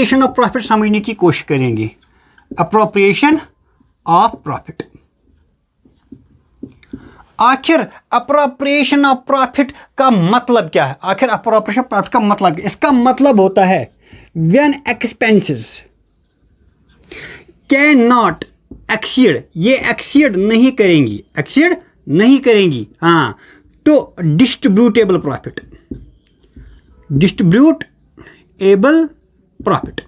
Appropriation of profit समझने की कोशिश करेंगे। अप्रोप्रिएशन ऑफ प्रॉफिट, आखिर अप्रोप्रिएशन ऑफ प्रॉफिट का मतलब क्या है? आखिर अप्रोप्रिएशन ऑफ प्रॉफिट का मतलब, इसका मतलब होता है when expenses can not exceed, ये एक्सीड नहीं करेंगी, एक्सीड नहीं करेंगी, हाँ, तो डिस्ट्रीब्यूटेबल प्रॉफिट, डिस्ट्रीब्यूटेबल प्रॉफिट,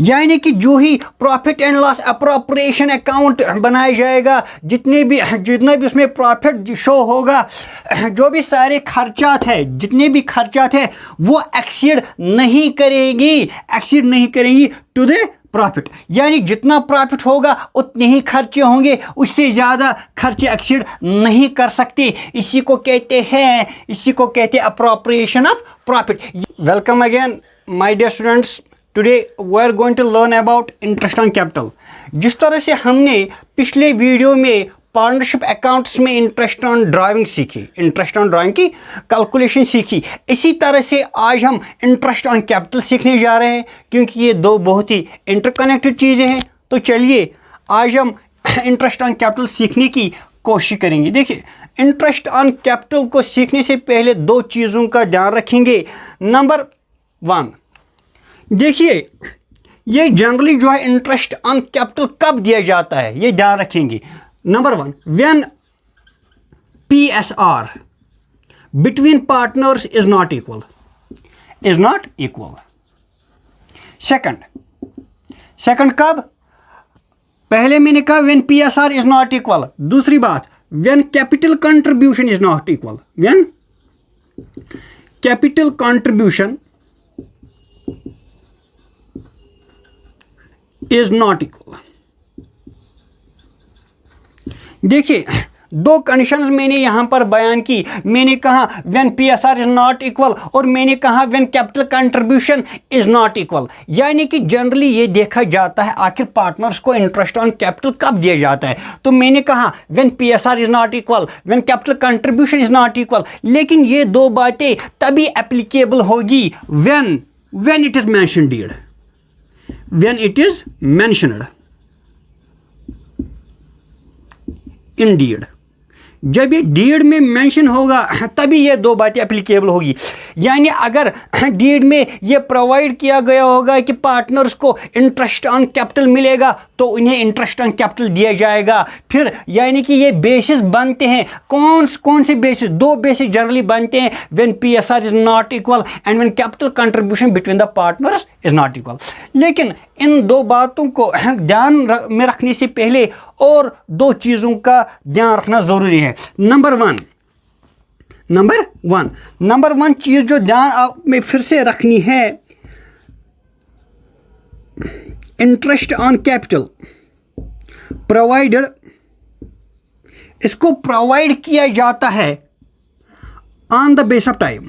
यानी कि जो ही profit and loss appropriation account बनाया जाएगा, जितना भी उसमें प्रॉफिट शो होगा, जो भी सारे खर्चात है, जितने भी खर्चात है वो एक्सीड नहीं करेंगी, एक्सीड नहीं करेंगी टू द प्रॉफिट, यानी जितना प्रॉफिट होगा उतने ही खर्चे होंगे, उससे ज़्यादा खर्चे एक्सीड नहीं कर सकते। इसी को कहते हैं appropriation of profit. Welcome again my dear students, today we are going to learn about interest on capital. जिस तरह से हमने पिछले वीडियो में पार्टनरशिप अकाउंट्स में इंटरेस्ट ऑन ड्राइविंग सीखी, इंटरेस्ट ऑन ड्राइविंग की कैलकुलेशन सीखी, इसी तरह से आज हम इंटरेस्ट ऑन कैपिटल सीखने जा रहे हैं, क्योंकि ये दो बहुत ही इंटरकनेक्टेड चीज़ें हैं। तो चलिए आज हम इंटरेस्ट ऑन कैपिटल सीखने की कोशिश करेंगे। देखिए, इंटरेस्ट ऑन कैपिटल को सीखने से पहले दो चीज़ों का ध्यान रखेंगे। नंबर 1, देखिए ये जनरली जो है इंटरेस्ट ऑन कैपिटल कब दिया जाता है, ये ध्यान रखेंगे। Number 1, when PSR between partners is not equal, is not equal. Second कब? पहले मैंने कहा when PSR is not equal. दूसरी बात, when capital contribution is not equal, when capital contribution is not equal. देखिए दो कंडीशंस मैंने यहां पर बयान की। मैंने कहा when PSR is not equal और मैंने कहा when capital contribution is not equal. यानी कि जनरली ये देखा जाता है आखिर पार्टनर्स को इंटरेस्ट ऑन कैपिटल कब दिया जाता है। तो मैंने कहा when PSR is not equal, when capital contribution is not equal. लेकिन ये दो बातें तभी एप्लीकेबल होगी when it is mentioned deed, when it is mentioned in deed। जब ये डीड में मेंशन होगा तभी ये दो बातें एप्लीकेबल होगी। यानी अगर डीड में ये प्रोवाइड किया गया होगा कि पार्टनर्स को इंटरेस्ट ऑन कैपिटल मिलेगा तो उन्हें इंटरेस्ट ऑन कैपिटल दिया जाएगा। फिर यानी कि ये बेसिस बनते हैं, कौन से बेसिस? दो बेसिस जनरली बनते हैं, when PSR is not equal and when capital contribution between the partners is not equal. लेकिन इन दो बातों को ध्यान में रखने से पहले और दो चीज़ों का ध्यान रखना ज़रूरी है। नंबर वन चीज़ जो ध्यान आप में फिर से रखनी है, इंटरेस्ट ऑन कैपिटल प्रोवाइडेड, इसको प्रोवाइड किया जाता है on the base of time.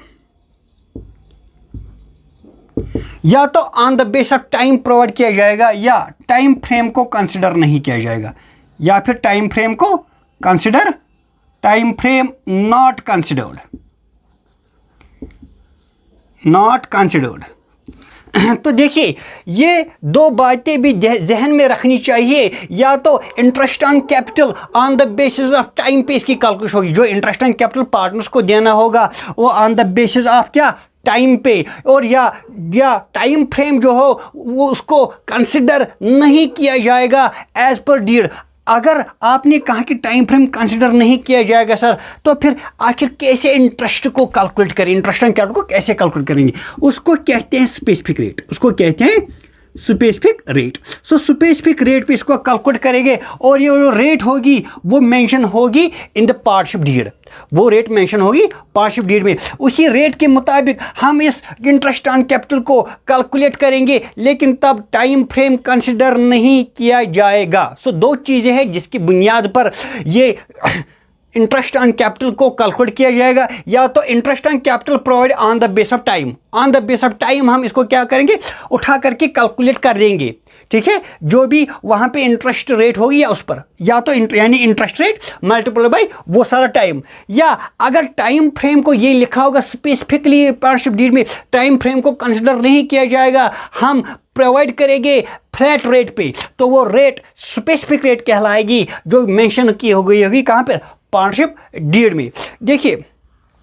या तो on the base of time provide किया जाएगा या टाइम फ्रेम को कंसिडर नहीं किया जाएगा, या फिर टाइम फ्रेम को consider, time frame not considered, not considered. तो देखिए ये दो बातें भी जहन में रखनी चाहिए। या तो interest on capital on the basis of time पे इसकी कैलकुलेशन होगी, जो इंटरेस्ट ऑन कैपिटल पार्टनर्स को देना होगा वो ऑन द बेसिस ऑफ क्या, टाइम पे, और या टाइम फ्रेम जो हो वो उसको कंसिडर नहीं किया जाएगा एज पर डीड। अगर आपने कहा कि टाइम फ्रेम कंसिडर नहीं किया जाएगा सर, तो फिर आखिर कैसे इंटरेस्ट को कैलकुलेट करें, इंटरेस्ट ऑन कैपिटल को कैसे कैलकुलेट करेंगे? उसको कहते हैं स्पेसिफिक रेट, उसको कहते हैं specific rate. So specific rate पे इसको कैलकुलेट करेंगे और ये जो रेट होगी वो मेंशन होगी इन द पार्टनरशिप डीड, वो रेट मेंशन होगी पार्टनरशिप डीड में। उसी रेट के मुताबिक हम इस इंटरेस्ट ऑन कैपिटल को कैलकुलेट करेंगे, लेकिन तब टाइम फ्रेम कंसिडर नहीं किया जाएगा। सो दो चीज़ें हैं जिसकी बुनियाद पर ये इंटरेस्ट ऑन कैपिटल को कैलकुलेट किया जाएगा। या तो interest on capital provide on the base of time, on the base of time हम इसको क्या करेंगे, उठा करके कैलकुलेट कर देंगे। ठीक है, जो भी वहाँ पे इंटरेस्ट रेट होगी या उस पर, या तो यानी इंटरेस्ट रेट मल्टीप्लाई बाई वो सारा टाइम, या अगर टाइम फ्रेम को ये लिखा होगा स्पेसिफिकली पार्टनरशिप डीड में, टाइम फ्रेम को कंसिडर नहीं किया जाएगा, हम प्रोवाइड करेंगे फ्लैट रेट पे, तो वो रेट स्पेसिफिक रेट कहलाएगी जो मेंशन की हो गई होगी कहाँ पर, पार्टनरशिप डीड में। देखिए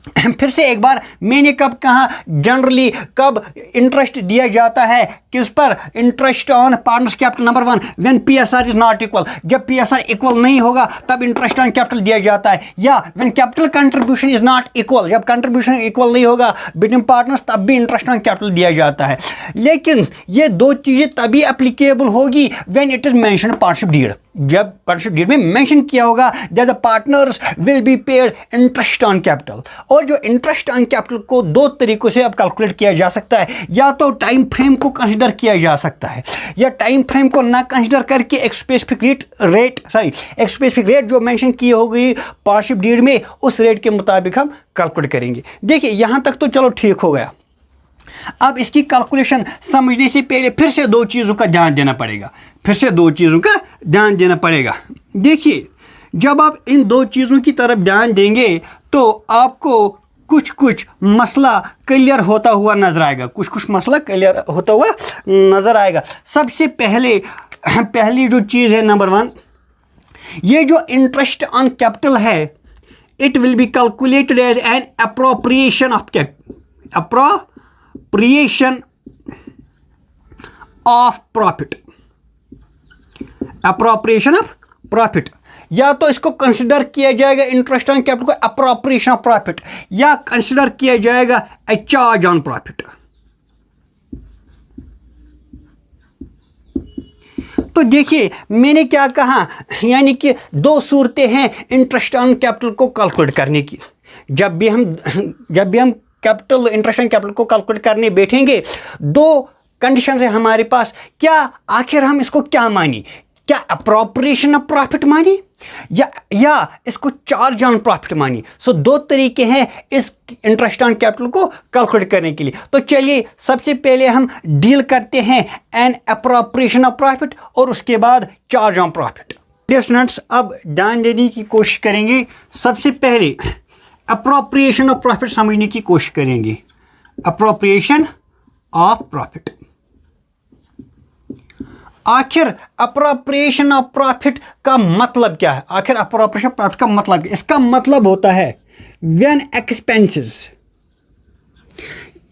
फिर से एक बार, मैंने कब कहा जनरली कब इंटरेस्ट दिया जाता है किस पर, interest on partners capital number 1 when PSR is not equal, जब पीएसआर इक्वल नहीं होगा तब इंटरेस्ट ऑन कैपिटल दिया जाता है, या when capital contribution is not equal, जब कंट्रीब्यूशन इक्वल नहीं होगा बिटवीन पार्टनर्स तब भी इंटरेस्ट ऑन कैपिटल दिया जाता है। लेकिन ये दो चीज़ें तभी एप्लीकेबल होगी when it is mention partnership deed, जब पार्टनरशिप डीड में मेंशन किया होगा that the partners will be paid interest on capital. और जो इंटरेस्ट ऑन कैपिटल को दो तरीकों से अब कैलकुलेट किया जा सकता है, या तो टाइम फ्रेम को कंसीडर किया जा सकता है, या टाइम फ्रेम को ना कंसीडर करके एक स्पेसिफिक रेट जो मेंशन की होगी पार्टनरशिप डीड में उस रेट के मुताबिक हम कैलकुलेट करेंगे। देखिए यहाँ तक तो चलो ठीक हो गया। अब इसकी कैलकुलेशन समझने से पहले फिर से दो चीज़ों का ध्यान देना पड़ेगा, देखिए जब आप इन दो चीज़ों की तरफ ध्यान देंगे तो आपको कुछ मसला क्लियर होता हुआ नजर आएगा। सबसे पहली जो चीज़ है नंबर 1, ये जो इंटरेस्ट ऑन कैपिटल है it will be calculated as an appropriation of profit, या तो इसको कंसिडर किया जाएगा इंटरेस्ट ऑन कैपिटल को अप्रोप्रिएशन ऑफ प्रॉफिट, या कंसिडर किया जाएगा ए चार्ज ऑन प्रॉफिट। तो देखिए मैंने क्या कहा, यानी कि दो सूरतें हैं इंटरेस्ट ऑन कैपिटल को कैलकुलेट करने की। जब भी हम कैपिटल इंटरेस्ट ऑन कैपिटल को कैलकुलेट करने बैठेंगे, दो कंडीशन है हमारे पास, क्या आखिर हम इसको क्या मानी, क्या अप्रोप्रिएशन ऑफ प्रॉफिट मानी या इसको चार्ज ऑन प्रॉफिट मानी। सो दो तरीके हैं इस इंटरेस्ट ऑन कैपिटल को कैलकुलेट करने के लिए। तो चलिए सबसे पहले हम डील करते हैं एन अप्रोप्रिएशन ऑफ प्रॉफिट और उसके बाद चार्ज ऑन प्रॉफिट। स्टूडेंट्स अब ध्यान देने की कोशिश करेंगे, सबसे पहले अप्रोप्रिएशन ऑफ प्रॉफिट समझने की कोशिश करेंगे। अप्रोप्रिएशन ऑफ प्रॉफिट, आखिर अप्रोप्रिएशन ऑफ प्रॉफिट का मतलब क्या है, आखिर अप्रोप्रिएशन ऑफ प्रॉफिट का मतलब, इसका मतलब होता है when expenses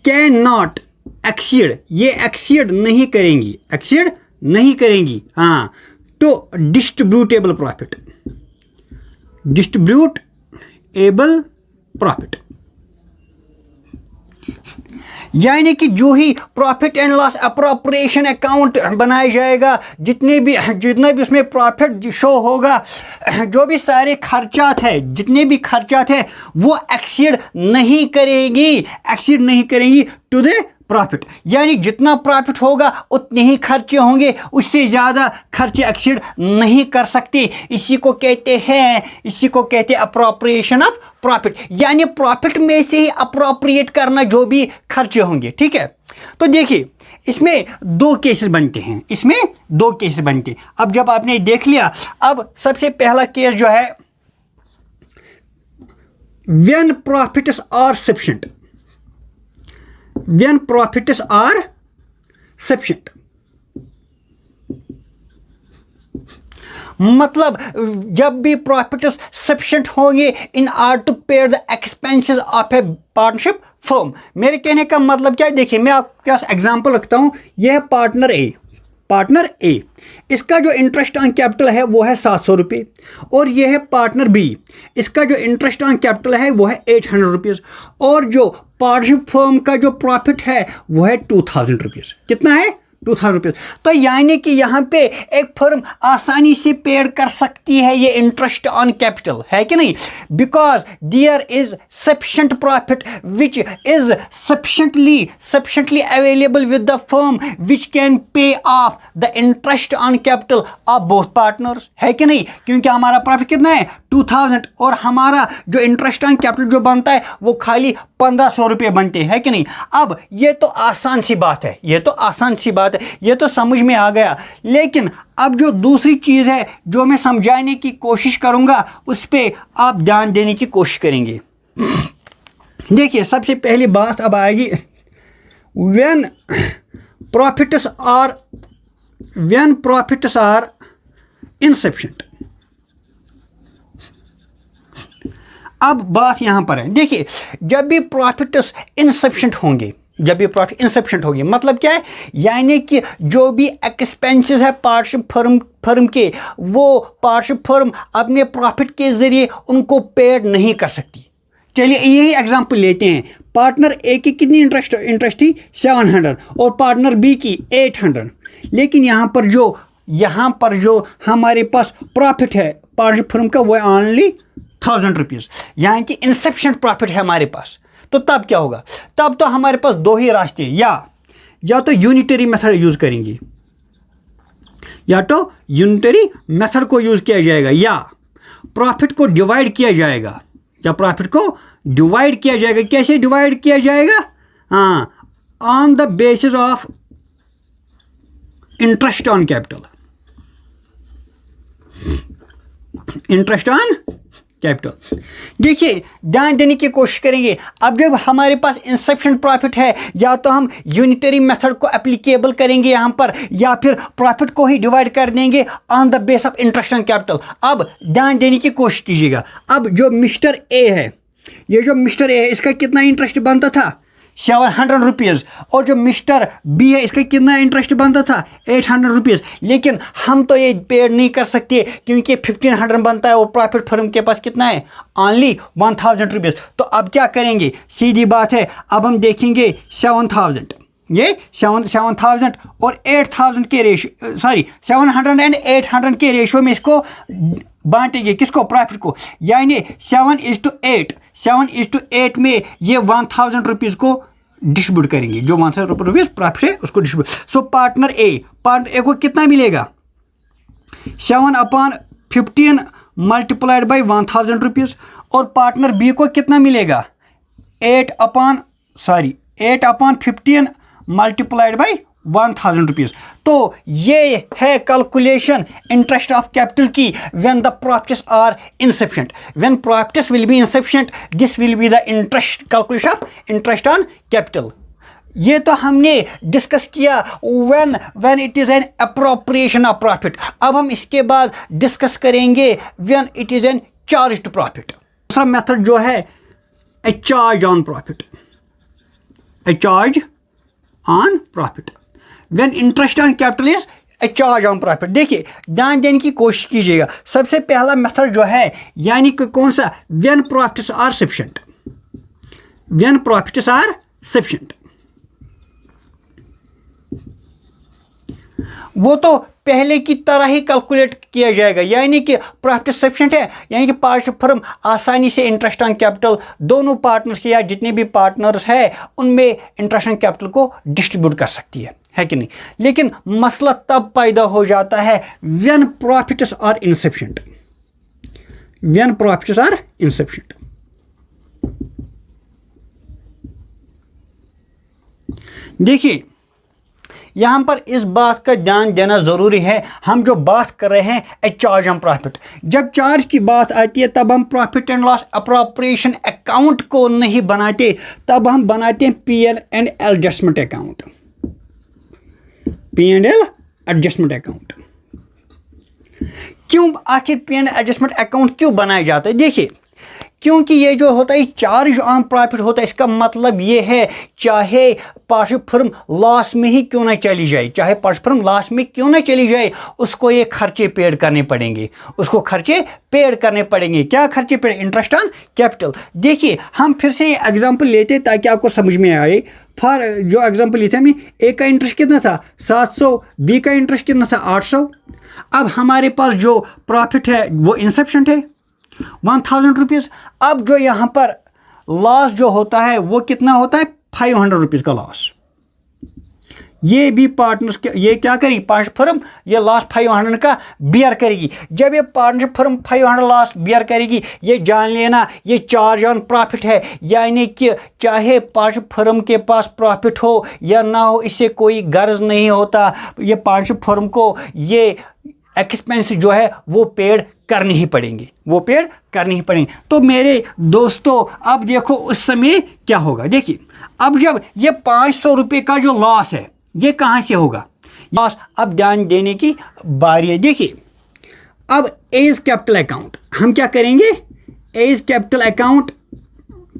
can not exceed, ये एक्सीड नहीं करेंगी हाँ, तो डिस्ट्रीब्यूटेबल प्रॉफिट, यानी कि जो ही profit and loss appropriation account बनाया जाएगा, जितना भी उसमें प्रॉफिट शो होगा, जो भी सारे खर्चात है वो एक्सीड नहीं करेंगी टू द प्रॉफिट, यानी जितना प्रॉफिट होगा उतने ही खर्चे होंगे, उससे ज़्यादा खर्चे एक्सीड नहीं कर सकते। इसी को कहते हैं अप्रोप्रिएशन ऑफ प्रॉफिट, यानी प्रॉफिट में से ही अप्रोप्रिएट करना जो भी खर्चे होंगे। ठीक है, तो देखिए इसमें दो केसेस बनते हैं, अब जब आपने देख लिया, अब सबसे पहला केस जो है व्हेन प्रॉफिट्स आर सफिशिएंट, मतलब जब भी प्रॉफिट्स सफिशिएंट होंगे इन आर्डर टू पे the expenses of A partnership firm. मेरे कहने का मतलब क्या है, देखिए मैं आपके पास एग्जांपल रखता हूं, यह है पार्टनर ए, इसका जो इंटरेस्ट ऑन कैपिटल है वो है 700 रुपये, और यह है पार्टनर बी, इसका जो इंटरेस्ट ऑन कैपिटल है वो है 800 रुपीज़, और जो पार्टनरशिप फर्म का जो प्रॉफिट है वो है 2000 रुपीज़। कितना है? 2000 रुपीज़। तो यानी कि यहाँ पे एक फर्म आसानी से पेड कर सकती है ये इंटरेस्ट ऑन कैपिटल, है कि नहीं, because there is sufficient profit which is sufficiently available with the firm which can pay off the interest on capital of both partners, है कि नहीं, क्योंकि हमारा प्रॉफिट कितना है 2000 और हमारा जो इंटरेस्ट ऑन कैपिटल जो बनता है वो खाली 1500 रुपये बनते हैं कि नहीं। अब ये तो आसान सी बात है, ये तो आसान सी बात है, ये तो समझ में आ गया। लेकिन अब जो दूसरी चीज़ है जो मैं समझाने की कोशिश करूँगा उस पर आप ध्यान देने की कोशिश करेंगे। देखिए सबसे पहली बात अब आएगी, when profits are insufficient। अब बात यहां पर है, देखिए जब भी प्रॉफिट्स इनसफिशिएंट होंगे, जब भी प्रॉफिट इनसफिशिएंट होंगे मतलब क्या है, यानी कि जो भी एक्सपेंसेस है पार्टनरशिप फर्म के, वो पार्टनरशिप फर्म अपने प्रॉफिट के जरिए उनको पेड नहीं कर सकती। चलिए यही एग्जांपल लेते हैं, पार्टनर ए की कितनी इंटरेस्ट थी 700 और पार्टनर बी की 800, लेकिन यहाँ पर जो हमारे पास प्रॉफिट है पार्टनरशिप फर्म का वो है ओनली 1000 रुपीज़, यानी कि इनसफिशिएंट प्रॉफिट है हमारे पास। तो तब क्या होगा, तब तो हमारे पास दो ही रास्ते, या तो यूनिटरी मेथड यूज़ करेंगे, या तो यूनिटरी मेथड को यूज़ किया जाएगा, या प्रॉफिट को डिवाइड किया जाएगा, कैसे डिवाइड किया जाएगा, हाँ, on the basis of interest on capital, interest on capital. देखिए ध्यान देने की कोशिश करेंगे, अब जब हमारे पास इनसफिशिएंट प्रॉफिट है या तो हम यूनिटरी मेथड को एप्लीकेबल करेंगे यहाँ पर, या फिर प्रॉफिट को ही डिवाइड कर देंगे on the base of interest on capital. अब ध्यान देने की कोशिश कीजिएगा, अब जो मिस्टर ए है, ये जो मिस्टर ए है इसका कितना इंटरेस्ट बनता था 700 रुपीज़, और जो मिस्टर बी है इसका कितना इंटरेस्ट बनता था 800 रुपीज़, लेकिन हम तो ये पेड नहीं कर सकते क्योंकि 1500 बनता है और प्रॉफिट फर्म के पास कितना है ओनली 1000 रुपीज़। तो अब क्या करेंगे, सीधी बात है, अब हम देखेंगे 7000, ये 7000 और 8000 के रेशियो, सॉरी 700 एंड 800 के रेशियो में इसको बांटेंगे, किसको, प्रॉफिट को, यानी 7:8 में ये 1000 रुपीज़ को डिस्ट्रीब्यूट करेंगे, जो 1000 रुपीज़ प्रॉफिट है उसको डिस्ट्रीब्यूट। सो पार्टनर ए को कितना मिलेगा 7/15 मल्टीप्लाइड बाई 1000 रुपीज़, और पार्टनर बी को कितना मिलेगा 8/15 मल्टीप्लाइड बाई 1000 रुपीज़। तो ये है कैलकुलेशन इंटरेस्ट ऑफ कैपिटल की when the profits are insufficient. When profits will be insufficient, this will be the interest calculation of interest on capital. ये तो हमने डिस्कस किया when it is an appropriation of profit. अब हम इसके बाद discuss करेंगे when it is an charge to profit. दूसरा मेथड जो है a charge on profit, a charge on profit, when interest on capital is a charge on profit. देखिए ध्यान देने की कोशिश कीजिएगा, सबसे पहला मेथड जो है यानी कि कौन सा, when profits are sufficient, when profits are sufficient, वो तो पहले की तरह ही कैलकुलेट किया जाएगा, यानी कि प्रॉफिट सफिशिएंट है, यानी कि पार्टनरशिप फर्म आसानी से इंटरेस्ट ऑन कैपिटल दोनों पार्टनर्स के या जितने भी पार्टनर्स हैं उनमें इंटरेस्ट ऑन कैपिटल को डिस्ट्रीब्यूट कर सकती है कि नहीं। लेकिन मसला तब पैदा हो जाता है when profits are insufficient, when profits are insufficient. देखिए यहाँ पर इस बात का ध्यान देना ज़रूरी है, हम जो बात कर रहे हैं ए चार्ज ऑन प्रॉफिट, जब चार्ज की बात आती है तब हम profit and loss appropriation account को नहीं बनाते, तब हम बनाते हैं P&L adjustment account, P&L adjustment account. क्यों आखिर P&L एडजस्टमेंट अकाउंट क्यों बनाया जाता है? देखिए क्योंकि ये जो होता है चार्ज ऑन प्रॉफिट होता है, इसका मतलब ये है चाहे पार्टनरशिप फर्म लॉस में ही क्यों ना चली जाए, चाहे पार्टनरशिप फर्म लॉस में क्यों ना चली जाए, उसको ये खर्चे पेड करने पड़ेंगे, उसको खर्चे पेड करने पड़ेंगे। क्या खर्चे पेड? Interest on capital. देखिए हम फिर से एग्जांपल लेते हैं ताकि आपको समझ में आए। फॉर जो एग्जांपल लेते हैं हमने, ए का इंटरेस्ट कितना था 700, बी का इंटरेस्ट कितना था 800। अब हमारे पास जो प्रॉफिट है वो इनसफिशिएंट है 1000 रुपीज़। अब जो यहाँ पर लॉस जो होता है वो कितना होता है 500 रुपीज़ का लॉस, ये भी पार्टनर्स ये क्या करेगी, पार्टनरशिप फर्म ये लॉस 500 का बियर करेगी। जब ये पार्टनरशिप फर्म 500 लॉस बियर करेगी, ये जान लेना ये चार्ज ऑन प्रॉफिट है, यानी कि चाहे पार्टनरशिप फर्म के पास प्रॉफिट हो या ना हो, इससे कोई गर्ज नहीं होता। ये पार्टनरशिप फर्म को ये एक्सपेंस जो है वो पेड करनी ही पड़ेंगे, वो पेड करनी ही पड़ेंगे। तो मेरे दोस्तों अब देखो उस समय क्या होगा। देखिए अब जब ये 500 रुपये का जो लॉस है ये कहाँ से होगा लॉस, अब ध्यान देने की बारी है। देखिए अब एज कैपिटल अकाउंट हम क्या करेंगे, एज कैपिटल अकाउंट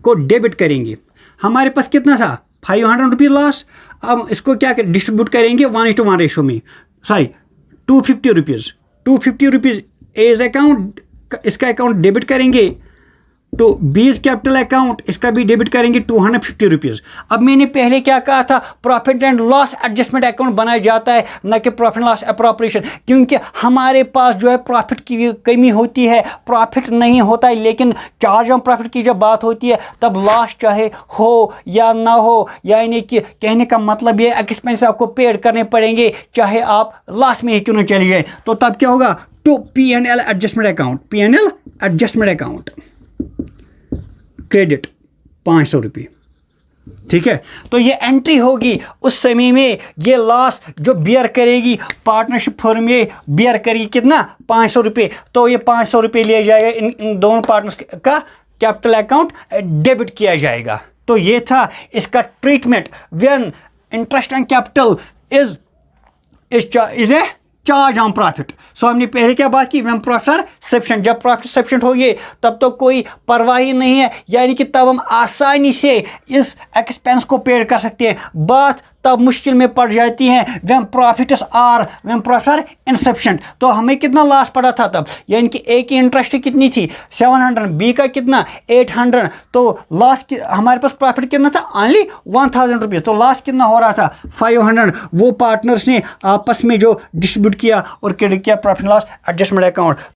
को डेबिट करेंगे। हमारे पास कितना था 500 रुपये लॉस, अब इसको क्या डिस्ट्रीब्यूट करेंगे 1:1 रेशो में, सॉरी 250 रुपीज़ एज अकाउंट, इसका अकाउंट डेबिट करेंगे। तो 20 कैपिटल अकाउंट इसका भी डेबिट करेंगे 250 रुपीज़। अब मैंने पहले क्या कहा था, profit and loss adjustment account बनाया जाता है, न कि प्रॉफिट लॉस अप्रोप्रिएशन, क्योंकि हमारे पास जो है प्रॉफिट की कमी होती है, प्रॉफिट नहीं होता है। लेकिन चार्ज ऑन प्रॉफिट की जब बात होती है तब लॉस चाहे हो या ना हो, यानी कि कहने का मतलब ये एक्सपेंस आपको पेड करने पड़ेंगे चाहे आप लॉस में ही क्यों न चले जाए। तो तब क्या होगा, तो P&L adjustment account, P&L adjustment account credit 500 रुपये, ठीक है। तो ये एंट्री होगी उस समय में, ये लॉस जो बियर करेगी पार्टनरशिप फर्म में बियर करेगी कितना 500 रुपये। तो ये 500 रुपये लिया जाएगा, इन दोनों पार्टनर्स का कैपिटल अकाउंट डेबिट किया जाएगा। तो ये था इसका treatment when interest and capital is a charge on profit. So हमने पहले क्या बात की, व्हेन प्रॉफिट आर सफिशिएंट, जब प्रॉफिट सफिशिएंट हो गए तब तो कोई परवाह ही नहीं है, यानी कि तब हम आसानी से इस एक्सपेंस को पेड कर सकते हैं। बात तब मुश्किल में पड़ जाती है व्हेन प्रॉफिट्स आर इनसफिशिएंट। तो हमें कितना लॉस पड़ा था तब, यानी कि ए की इंटरेस्ट कितनी थी 700, बी का कितना 800, तो लॉस हमारे पास प्रॉफिट कितना था ओनली 1000 रुपीज़, तो लॉस कितना हो रहा था 500। वो पार्टनर्स ने आपस में जो डिस्ट्रीब्यूट किया और क्रेडिट किया प्रॉफिट लॉस एडजस्टमेंट अकाउंट।